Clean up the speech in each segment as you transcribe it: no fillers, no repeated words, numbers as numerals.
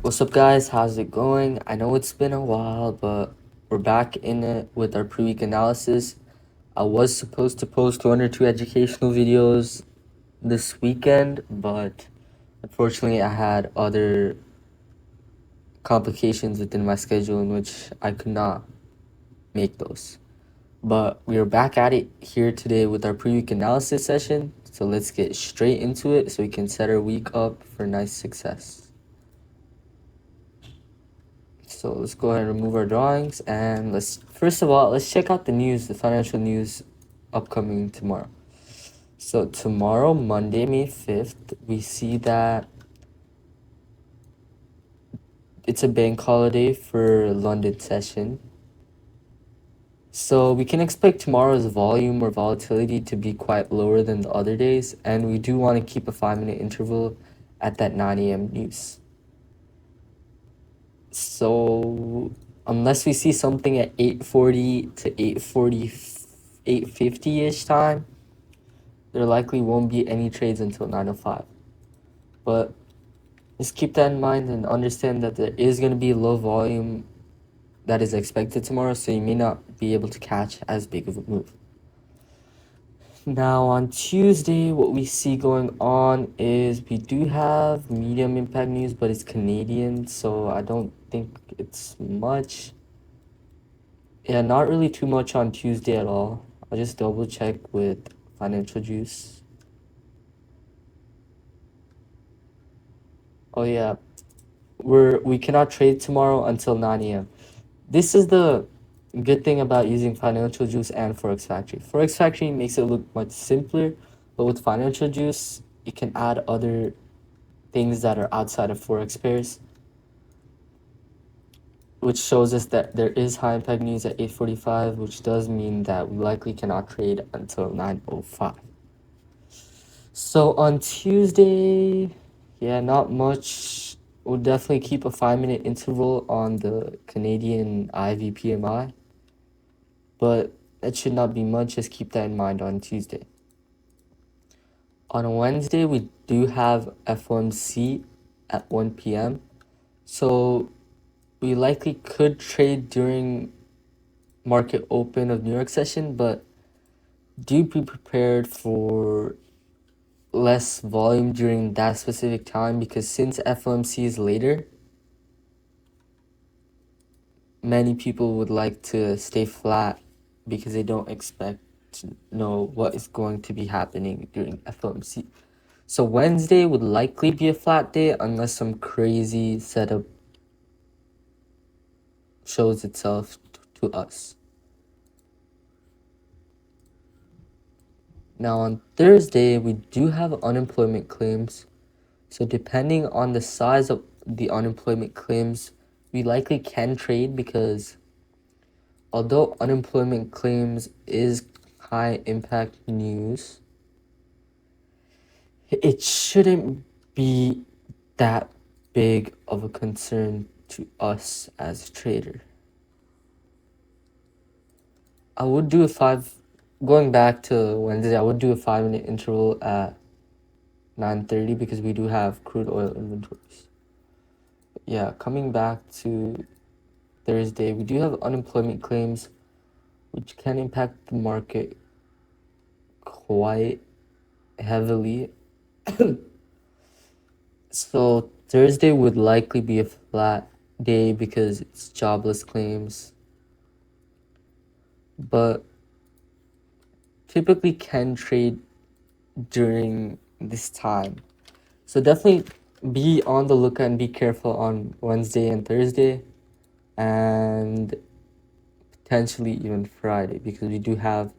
What's up, guys? How's it going? I know it's been a while, but we're back in it with our pre-week analysis. I was supposed to post one or two educational videos this weekend, but unfortunately, I had other complications within my schedule in which I could not make those. But we are back at it here today with our pre-week analysis session. So let's get straight into it so we can set our week up for nice success. So let's go ahead and remove our drawings and first of all, let's check out the news, the financial news upcoming tomorrow. So tomorrow, Monday, May 5th, we see that it's a bank holiday for London session. So we can expect tomorrow's volume or volatility to be quite lower than the other days, and we do want to keep a 5-minute interval at that 9 a.m. news. So unless we see something at 8:40 to 8:50-ish time, there likely won't be any trades until 9:05. But just keep that in mind and understand that there is going to be low volume that is expected tomorrow, so you may not be able to catch as big of a move. Now on Tuesday, what we see going on is we do have medium impact news, but it's Canadian, so I don't think it's much. Yeah, not really too much on Tuesday at all. I'll just double check with Financial Juice. Oh yeah, we cannot trade tomorrow until 9 a.m. This is the good thing about using Financial Juice and Forex Factory. Forex Factory makes it look much simpler, but with Financial Juice, you can add other things that are outside of Forex pairs, which shows us that there is high impact news at 8:45, which does mean that we likely cannot trade until 9:05. So on Tuesday, yeah, not much. We'll definitely keep a 5-minute interval on the Canadian IVPMI, but that should not be much. Just keep that in mind on Tuesday. On Wednesday, we do have FOMC at 1 p.m. So we likely could trade during market open of New York session, but do be prepared for less volume during that specific time, because since FOMC is later, many people would like to stay flat because they don't expect to know what is going to be happening during FOMC. So Wednesday would likely be a flat day unless some crazy setup shows itself to us. Now on Thursday, we do have unemployment claims. So depending on the size of the unemployment claims, we likely can trade, because although unemployment claims is high impact news, it shouldn't be that big of a concern to us as a trader. I would do going back to Wednesday, I would do a 5-minute interval at 9:30 because we do have crude oil inventories. But yeah, coming back to Thursday, we do have unemployment claims, which can impact the market quite heavily. So Thursday would likely be a flat day because it's jobless claims, but typically can trade during this time. So definitely be on the lookout and be careful on Wednesday and Thursday, and potentially even Friday, because we do have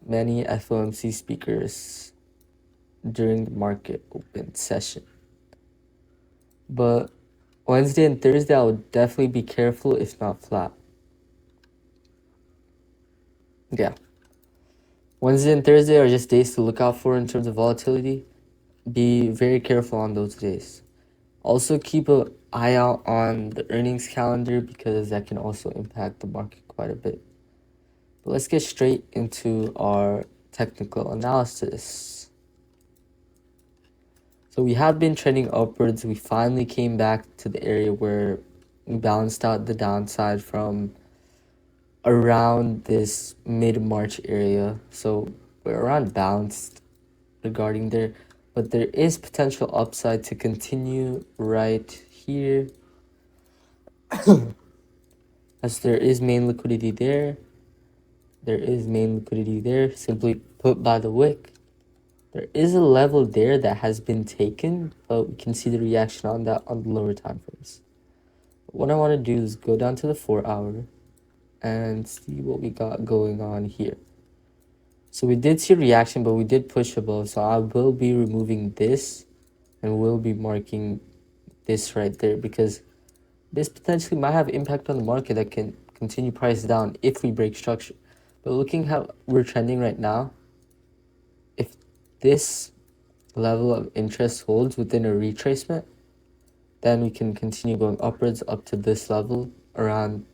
many FOMC speakers during the market open session. But Wednesday and Thursday, I would definitely be careful, if not flat. Yeah. Wednesday and Thursday are just days to look out for in terms of volatility. Be very careful on those days. Also, keep an eye out on the earnings calendar, because that can also impact the market quite a bit. But let's get straight into our technical analysis. So we have been trending upwards. We finally came back to the area where we balanced out the downside from around this mid-March area. So we're around balanced regarding there, but there is potential upside to continue right here, as there is main liquidity there. There is main liquidity there, simply put by the wick. There is a level there that has been taken, but we can see the reaction on that on the lower time frames. What I want to do is go down to the 4-hour and see what we got going on here. So we did see a reaction, but we did push above. So I will be removing this and will be marking this right there, because this potentially might have impact on the market that can continue price down if we break structure. But looking how we're trending right now, if this level of interest holds within a retracement, then we can continue going upwards up to this level around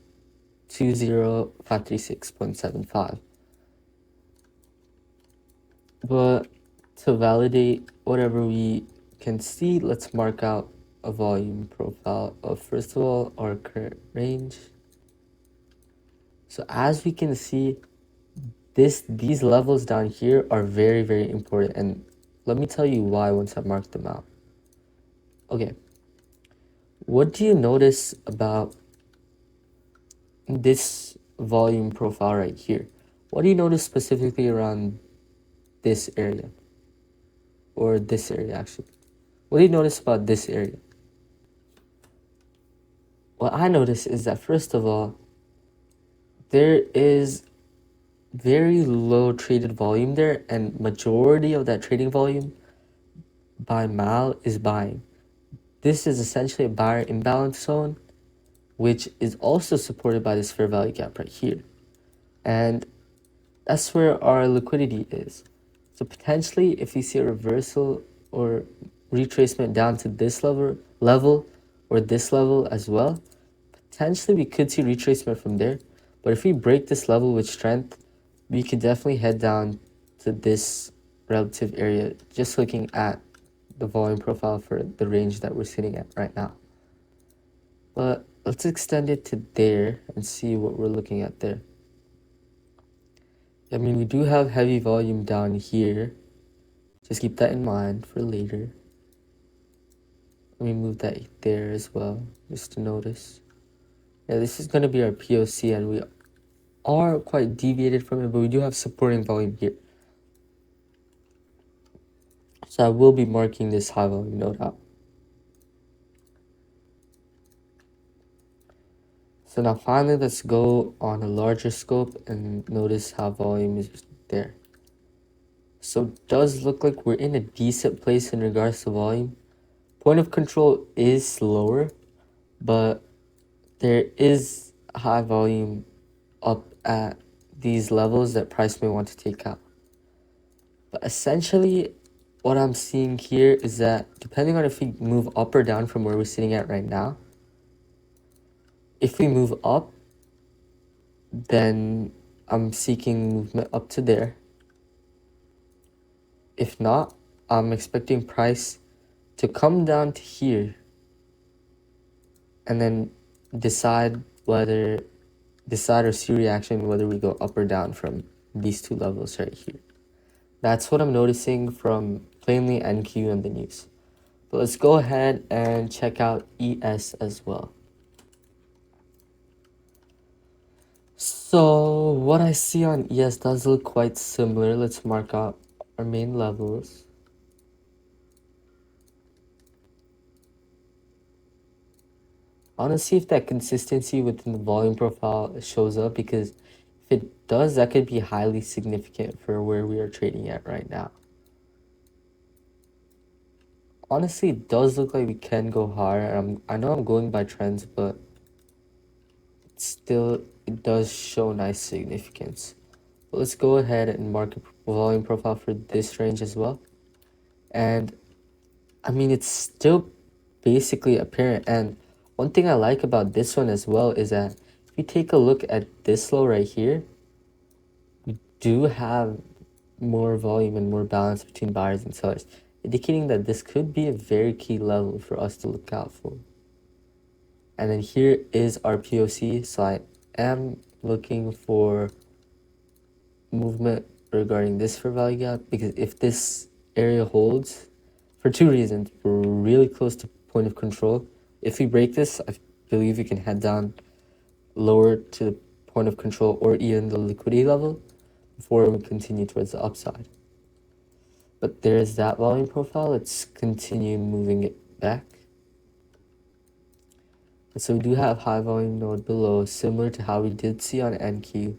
20536.75. But to validate whatever we can see, let's mark out a volume profile of, first of all, our current range. So as we can see, these levels down here are very, very important, and let me tell you why once I mark them out. Okay, what do you notice about this volume profile right here? What do you notice specifically around this area, or this area actually? What do you notice about this area? What I notice is that, first of all, there is very low traded volume there, and majority of that trading volume by Mal is buying. This is essentially a buyer imbalance zone, which is also supported by this fair value gap right here. And that's where our liquidity is. So potentially, if we see a reversal or retracement down to this level or this level as well, potentially we could see retracement from there. But if we break this level with strength, we could definitely head down to this relative area, just looking at the volume profile for the range that we're sitting at right now. But let's extend it to there and see what we're looking at there. I mean, we do have heavy volume down here. Just keep that in mind for later. Let me move that there as well, just to notice. Yeah, this is going to be our POC, and we are quite deviated from it, but we do have supporting volume here. So I will be marking this high volume node out. So now finally, let's go on a larger scope and notice how volume is there. So it does look like we're in a decent place in regards to volume. Point of control is slower, but there is high volume up at these levels that price may want to take out. But essentially, what I'm seeing here is that depending on if we move up or down from where we're sitting at right now, if we move up, then I'm seeking movement up to there. If not, I'm expecting price to come down to here and then decide or see reaction whether we go up or down from these two levels right here. That's what I'm noticing from plainly NQ and the news. But let's go ahead and check out ES as well. So what I see on ES does look quite similar. Let's mark out our main levels. I want to see if that consistency within the volume profile shows up, because if it does, that could be highly significant for where we are trading at right now. Honestly, it does look like we can go higher. I know I'm going by trends, but still, it does show nice significance. But let's go ahead and mark a volume profile for this range as well. And I mean, it's still basically apparent. And one thing I like about this one as well is that if you take a look at this low right here, we do have more volume and more balance between buyers and sellers. indicating that this could be a very key level for us to look out for. And then here is our POC, so I am looking for movement regarding this fair value gap, because if this area holds, for two reasons, we're really close to point of control. If we break this, I believe we can head down lower to the point of control or even the liquidity level before we continue towards the upside. But there is that volume profile. Let's continue moving it back. And so we do have high volume node below, similar to how we did see on NQ.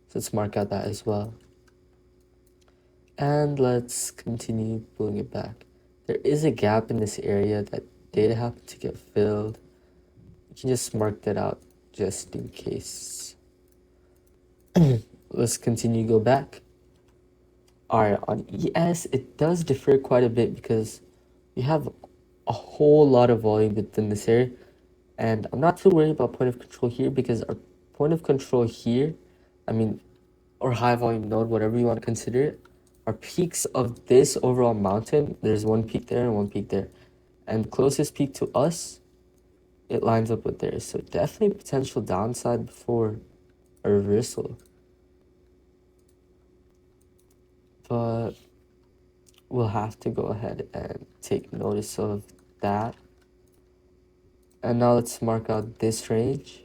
So let's mark out that as well. And let's continue pulling it back. There is a gap in this area that did happen to get filled. You can just mark that out just in case. Let's continue, go back. Alright, on ES, it does differ quite a bit because we have a whole lot of volume within this area. And I'm not too worried about point of control here because our point of control here, or high volume node, whatever you want to consider it, are peaks of this overall mountain. There's one peak there and one peak there. And the closest peak to us, it lines up with theirs. So definitely potential downside before a reversal. But we'll have to go ahead and take notice of that. And now let's mark out this range.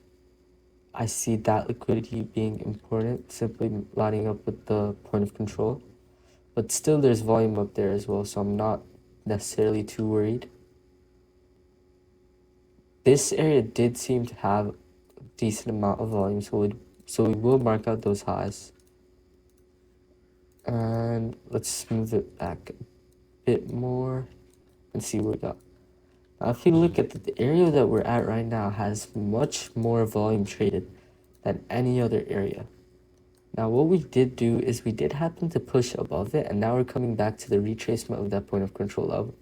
I see that liquidity being important, simply lining up with the point of control. But still there's volume up there as well, so I'm not necessarily too worried. This area did seem to have a decent amount of volume, so we will mark out those highs. And let's move it back a bit more and see what we got. Now, if you look at the area that we're at right now has much more volume traded than any other area. Now, what we did do is we did happen to push above it, and now we're coming back to the retracement of that point of control level.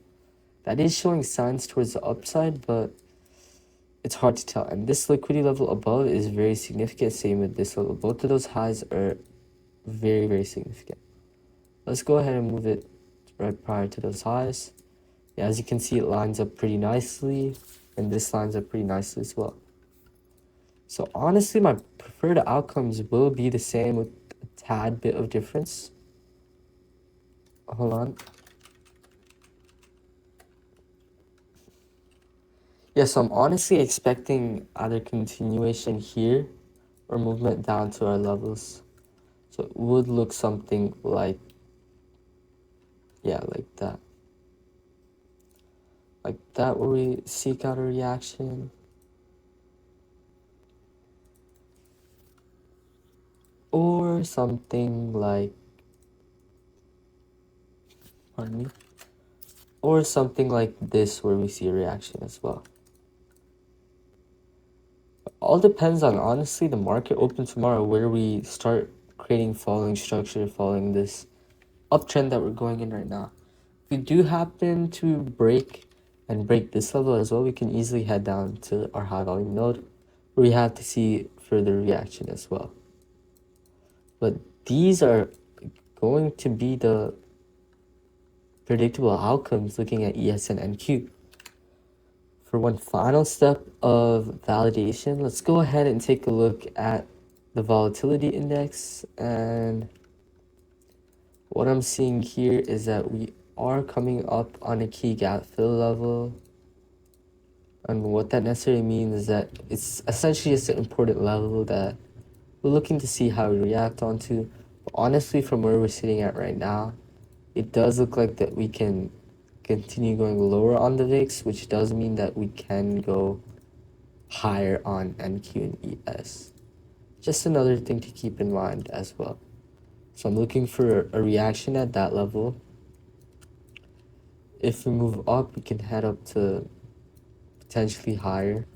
That is showing signs towards the upside, but it's hard to tell. And this liquidity level above is very significant, same with this level. Both of those highs are very, very significant. Let's go ahead and move it right prior to those highs. Yeah, as you can see, it lines up pretty nicely, and this lines up pretty nicely as well. So honestly, my preferred outcomes will be the same with a tad bit of difference. Hold on. Yeah, so I'm honestly expecting either continuation here or movement down to our levels. So it would look something like, yeah, like that. Like that, where we seek out a reaction. Or something like, pardon me, or something like this where we see a reaction as well. All depends on, honestly, the market open tomorrow, where we start creating falling structure, following this uptrend that we're going in right now. If we do happen to break this level as well, we can easily head down to our high volume node, where we have to see further reaction as well. But these are going to be the predictable outcomes looking at ES and NQ. For one final step of validation, let's go ahead and take a look at the volatility index. And what I'm seeing here is that we are coming up on a key gap fill level. And what that necessarily means is that it's essentially just an important level that we're looking to see how we react onto. But honestly, from where we're sitting at right now, it does look like that we can continue going lower on the VIX, which does mean that we can go higher on NQ and ES. Just another thing to keep in mind as well. So I'm looking for a reaction at that level. If we move up, we can head up to potentially higher.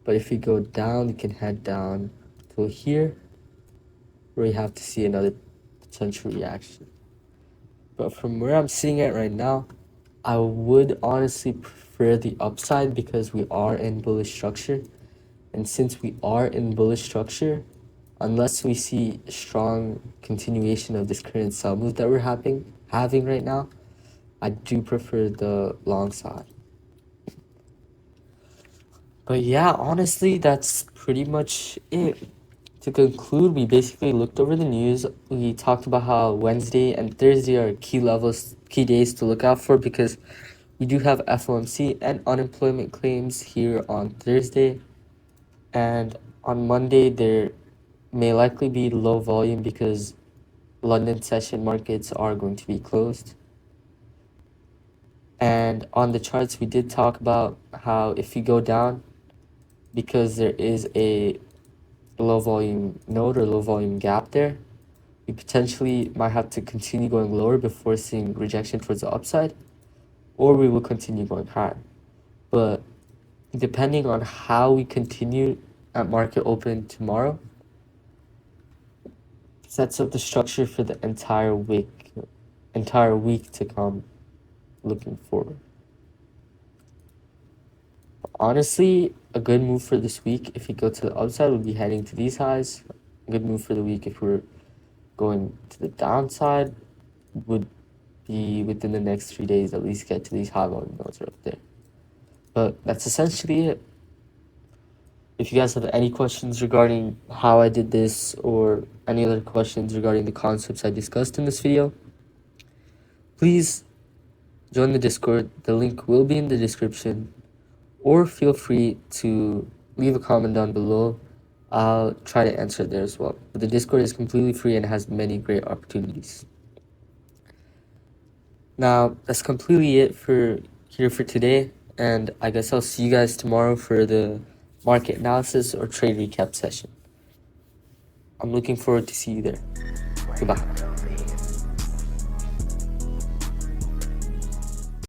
But if we go down, we can head down to here, where we have to see another potential reaction. But from where I'm sitting at right now, I would honestly prefer the upside because we are in bullish structure. And since we are in bullish structure, unless we see a strong continuation of this current sell move that we're having right now, I do prefer the long side. But yeah, honestly, that's pretty much it. To conclude, we basically looked over the news. We talked about how Wednesday and Thursday are key days to look out for, because we do have FOMC and unemployment claims here on Thursday. And on Monday, there may likely be low volume because London session markets are going to be closed. And on the charts, we did talk about how if you go down, because there is a low volume node or low volume gap there, we potentially might have to continue going lower before seeing rejection towards the upside, or we will continue going higher. But depending on how we continue at market open tomorrow, sets up the structure for the entire week to come looking forward. Honestly, a good move for this week, if you go to the upside, would be heading to these highs. A good move for the week, if we're going to the downside, would be within the next 3 days, at least get to these high volume nodes right there. But that's essentially it. If you guys have any questions regarding how I did this, or any other questions regarding the concepts I discussed in this video, please join the Discord. The link will be in the description, or feel free to leave a comment down below. I'll try to answer it there as well. But the Discord is completely free and has many great opportunities. Now, that's completely it for today, and I guess I'll see you guys tomorrow for the market analysis or trade recap session. I'm looking forward to see you there. Goodbye.